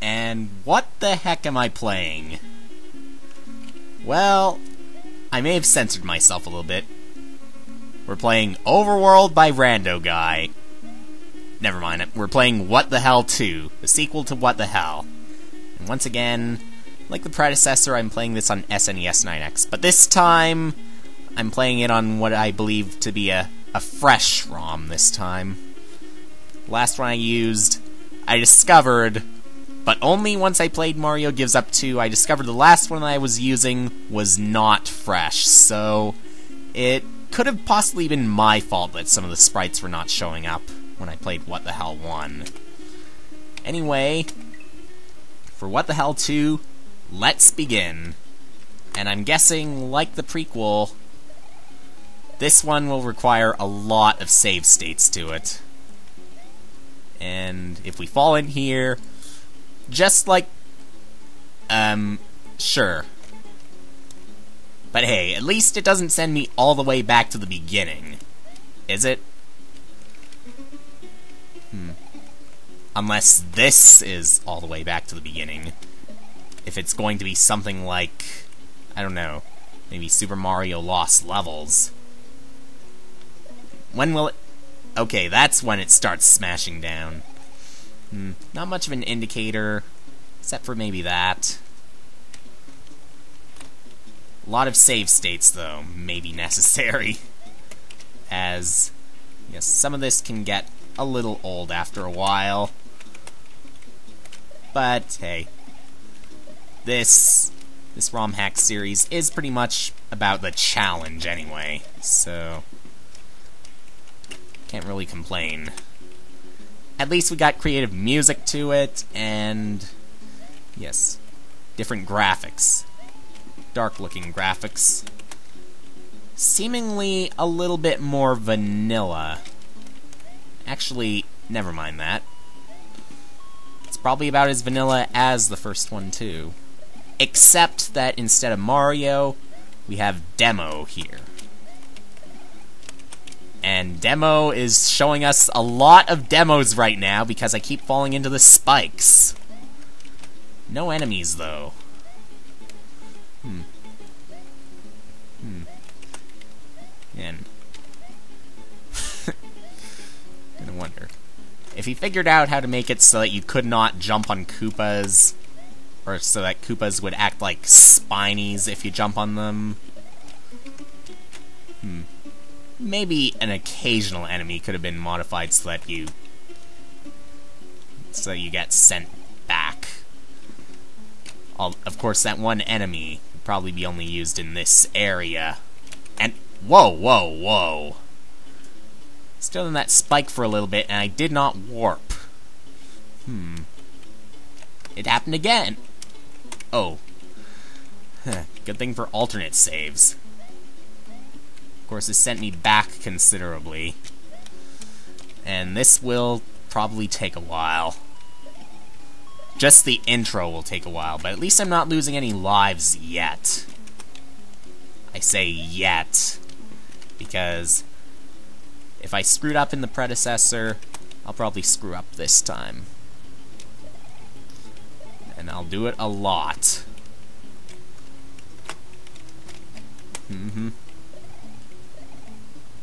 And what the heck am I playing? Well, I may have censored myself a little bit. We're playing Overworld by Rando Guy. Never mind, we're playing What the Hell 2, the sequel to What the Hell. And once again, like the predecessor, I'm playing this on SNES 9X. But this time, I'm playing it on what I believe to be a fresh ROM this time. Last one I used, I discovered, but only once I played Mario Gives Up 2, I discovered the last one I was using was not fresh, so it could have possibly been my fault that some of the sprites were not showing up when I played What the Hell 1. Anyway, for What the Hell 2, let's begin. And I'm guessing, like the prequel, this one will require a lot of save states to it. And if we fall in here, just like, sure. But hey, at least it doesn't send me all the way back to the beginning. Is it? Unless this is all the way back to the beginning. If it's going to be something like, I don't know, maybe Super Mario Lost Levels. When will it... Okay, that's when it starts smashing down. Not much of an indicator, except for maybe that. A lot of save states, though, may be necessary. As, yes, some of this can get a little old after a while. But, hey. This ROM hack series is pretty much about the challenge anyway, so can't really complain. At least we got creative music to it, and yes, different graphics. Dark-looking graphics. Seemingly a little bit more vanilla. Actually, never mind that. It's probably about as vanilla as the first one, too. Except that instead of Mario, we have Demo here. And Demo is showing us a lot of demos right now because I keep falling into the spikes. No enemies, though. And gonna wonder if he figured out how to make it so that you could not jump on Koopas, or so that Koopas would act like Spinies if you jump on them. Maybe an occasional enemy could have been modified so that you get sent back. Of course, that one enemy would probably be only used in this area. And whoa, whoa, whoa! Still in that spike for a little bit, and I did not warp. It happened again. Oh. Good thing for alternate saves. Of course, it sent me back considerably. And this will probably take a while. Just the intro will take a while, but at least I'm not losing any lives yet. I say yet, because if I screwed up in the predecessor, I'll probably screw up this time. And I'll do it a lot.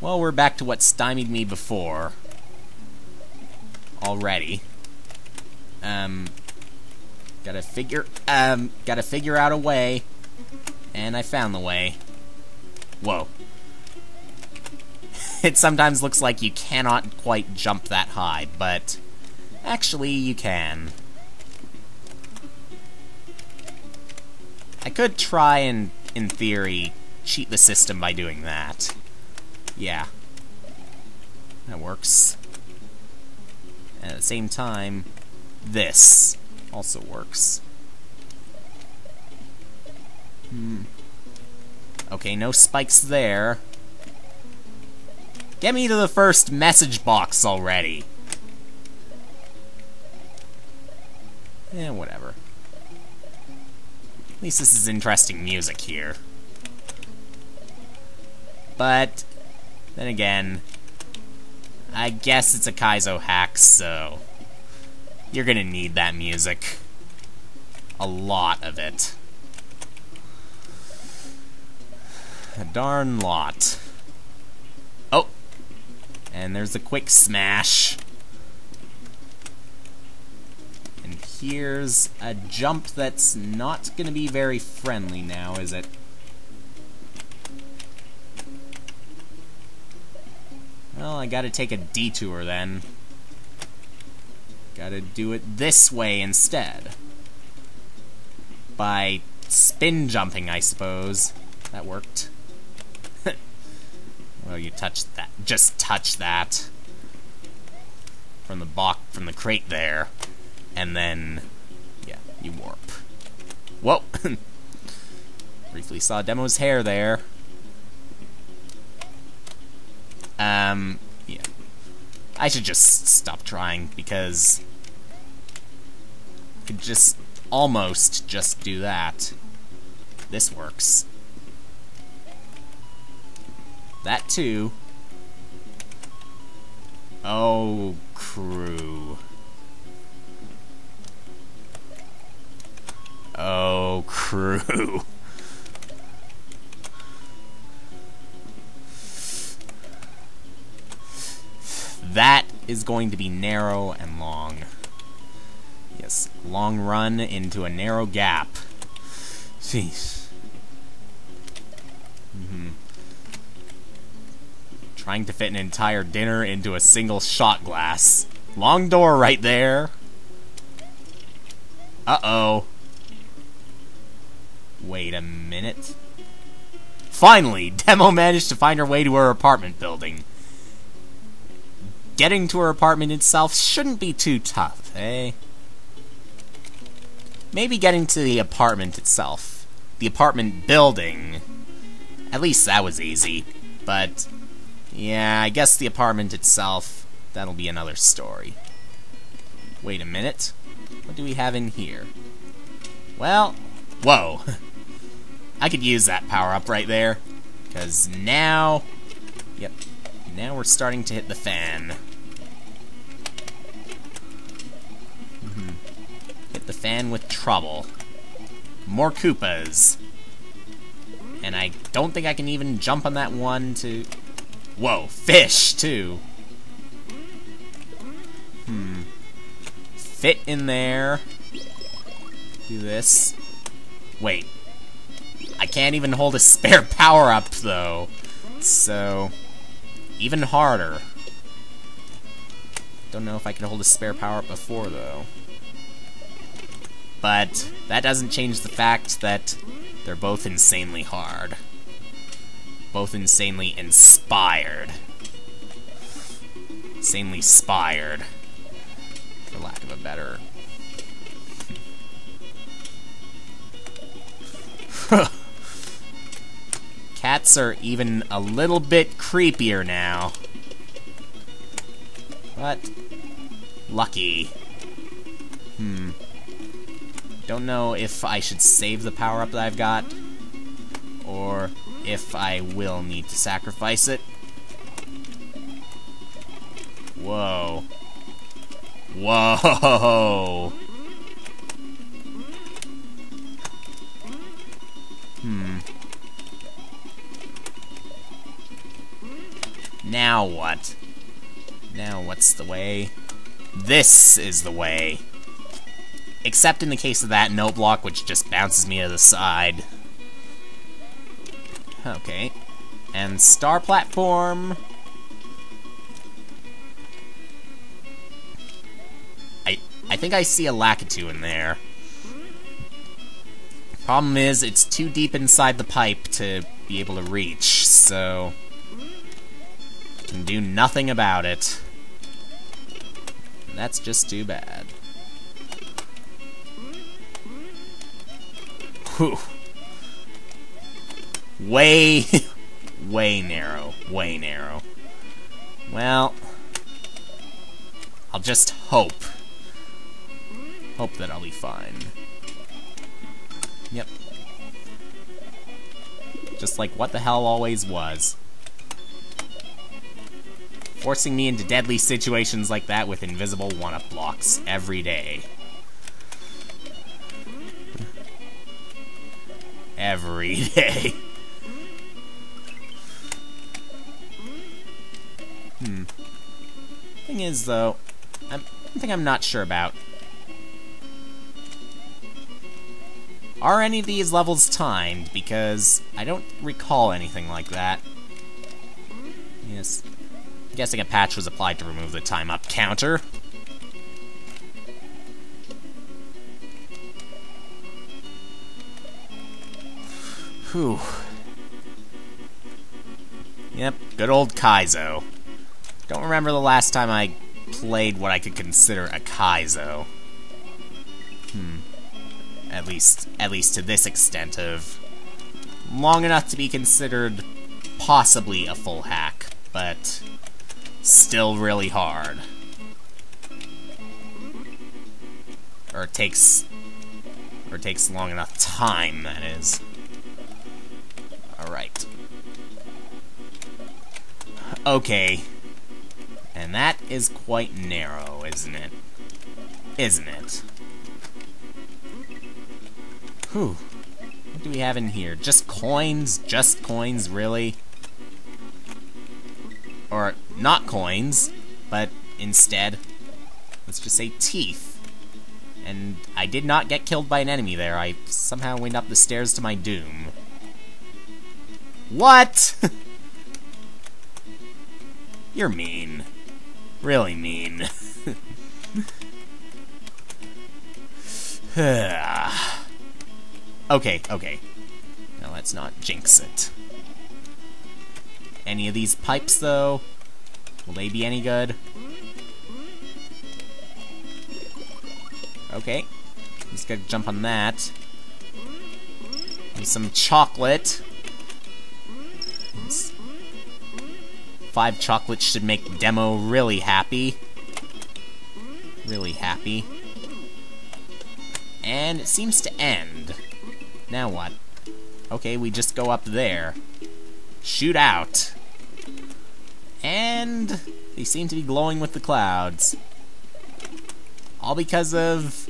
Well, we're back to what stymied me before. Already. Gotta figure out a way. And I found the way. Whoa. It sometimes looks like you cannot quite jump that high, but actually you can. I could try and, in theory, cheat the system by doing that. Yeah. That works. And at the same time, this also works. Okay, no spikes there. Get me to the first message box already. Whatever. At least this is interesting music here. But then again, I guess it's a Kaizo hack, so you're gonna need that music. a lot of it. A darn lot. Oh! And there's a quick smash. And here's a jump that's not gonna be very friendly now, is it? Well, I gotta take a detour then. Gotta do it this way instead. By spin jumping, I suppose. That worked. Well, you touched that. Just touch that. From the crate there. And then, yeah, you warp. Whoa! Briefly saw Demo's hair there. Yeah. I should just stop trying, because I could just almost just do that. This works. That too. Oh, crew. Oh, crew. That is going to be narrow and long. Yes, long run into a narrow gap. Jeez. Trying to fit an entire dinner into a single shot glass. Long door right there. Uh-oh. Wait a minute. Finally, Demo managed to find her way to her apartment building. Getting to her apartment itself shouldn't be too tough, eh? Maybe getting to the apartment itself. The apartment building. At least that was easy. But, yeah, I guess the apartment itself, that'll be another story. Wait a minute. What do we have in here? Well, whoa. I could use that power-up right there. Because now... Yep. Now we're starting to hit the fan. Hit the fan with trouble. More Koopas. And I don't think I can even jump on that one to... Whoa, fish, too. Fit in there. Do this. Wait. I can't even hold a spare power-up, though. So... even harder. Don't know if I can hold a spare power-up before, though. But that doesn't change the fact that they're both insanely hard. Both insanely inspired. Insanely spired. For lack of a better... Cats are even a little bit creepier now. But... lucky. Don't know if I should save the power-up that I've got, or if I will need to sacrifice it. Whoa. Whoa! Now what? Now what's the way? This is the way. Except in the case of that note block, which just bounces me to the side. Okay. And star platform. I think I see a Lakitu in there. Problem is, it's too deep inside the pipe to be able to reach, so... can do nothing about it. That's just too bad. Whew. Way narrow. Way narrow. Well, I'll just hope. Hope that I'll be fine. Yep. Just like what the hell always was. Forcing me into deadly situations like that with invisible one-up blocks every day. every day. Thing is, though, one thing I'm not sure about. Are any of these levels timed? Because I don't recall anything like that. Yes. I'm guessing a patch was applied to remove the time up counter. Whew. Yep, good old Kaizo. Don't remember the last time I played what I could consider a Kaizo. At least to this extent of long enough to be considered possibly a full hack, but still really hard. Or it takes long enough time, that is. Alright. Okay. And that is quite narrow, isn't it? Isn't it? Whew. What do we have in here? Just coins? Just coins, really? Or not coins, but instead, let's just say teeth. And I did not get killed by an enemy there. I somehow went up the stairs to my doom. What? You're mean. Really mean. Okay. Now let's not jinx it. Any of these pipes, though? Will they be any good? Okay. Let's get a jump on that. Maybe some chocolate. 5 chocolates should make Demo really happy. Really happy. And it seems to end. Now what? Okay, we just go up there. Shoot out. And they seem to be glowing with the clouds. All because of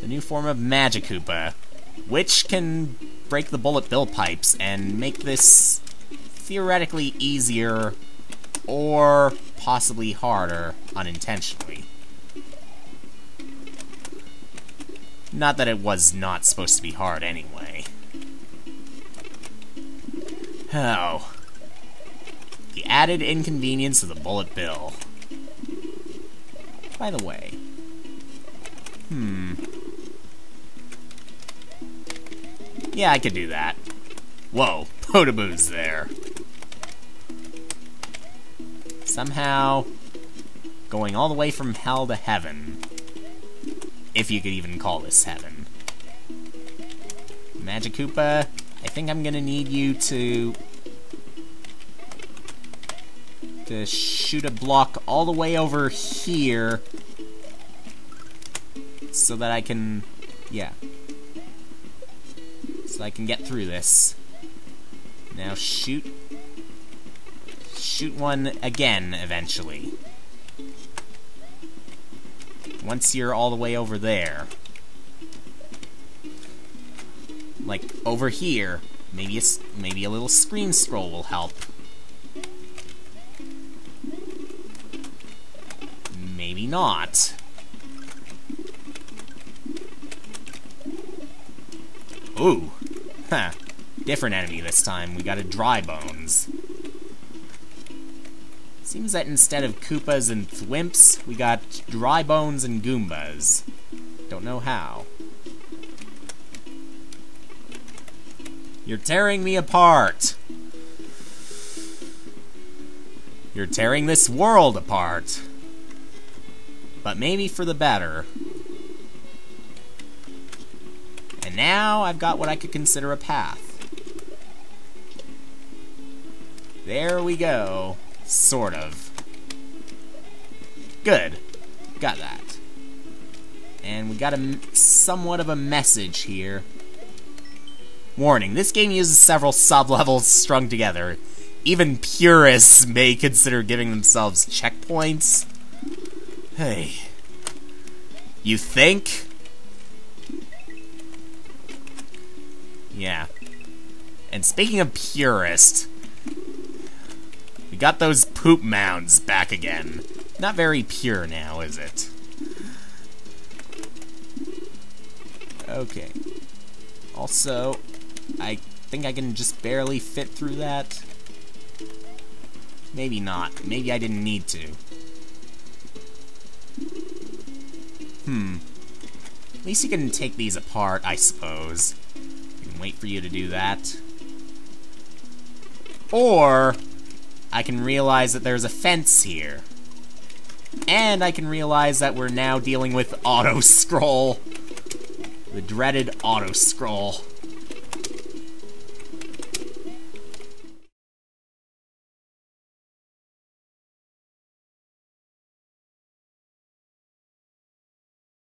the new form of Magic Koopa, which can break the bullet bill pipes and make this theoretically easier or possibly harder unintentionally. Not that it was not supposed to be hard anyway. Oh. The added inconvenience of the bullet bill. By the way. Yeah, I could do that. Whoa, Potaboo's there. Somehow going all the way from hell to heaven. If you could even call this heaven. Magic Koopa, I think I'm gonna need you to shoot a block all the way over here so that I can, yeah. So I can get through this. Now shoot one again eventually. Once you're all the way over there. Like over here, maybe a little screen scroll will help. Maybe not. Ooh. Huh. Different enemy this time. We got a Dry Bones. Seems that instead of Koopas and Thwimps, we got Dry Bones and Goombas. Don't know how. You're tearing me apart. You're tearing this world apart. But maybe for the better. And now I've got what I could consider a path. There we go. Sort of. Good. Got that. And we got somewhat of a message here. Warning, this game uses several sub-levels strung together. Even purists may consider giving themselves checkpoints. Hey. You think? Yeah. And speaking of purist, we got those poop mounds back again. Not very pure now, is it? Okay. Also, I think I can just barely fit through that. Maybe not. Maybe I didn't need to. At least you can take these apart, I suppose. I can wait for you to do that. Or I can realize that there's a fence here. And I can realize that we're now dealing with auto-scroll. The dreaded auto-scroll.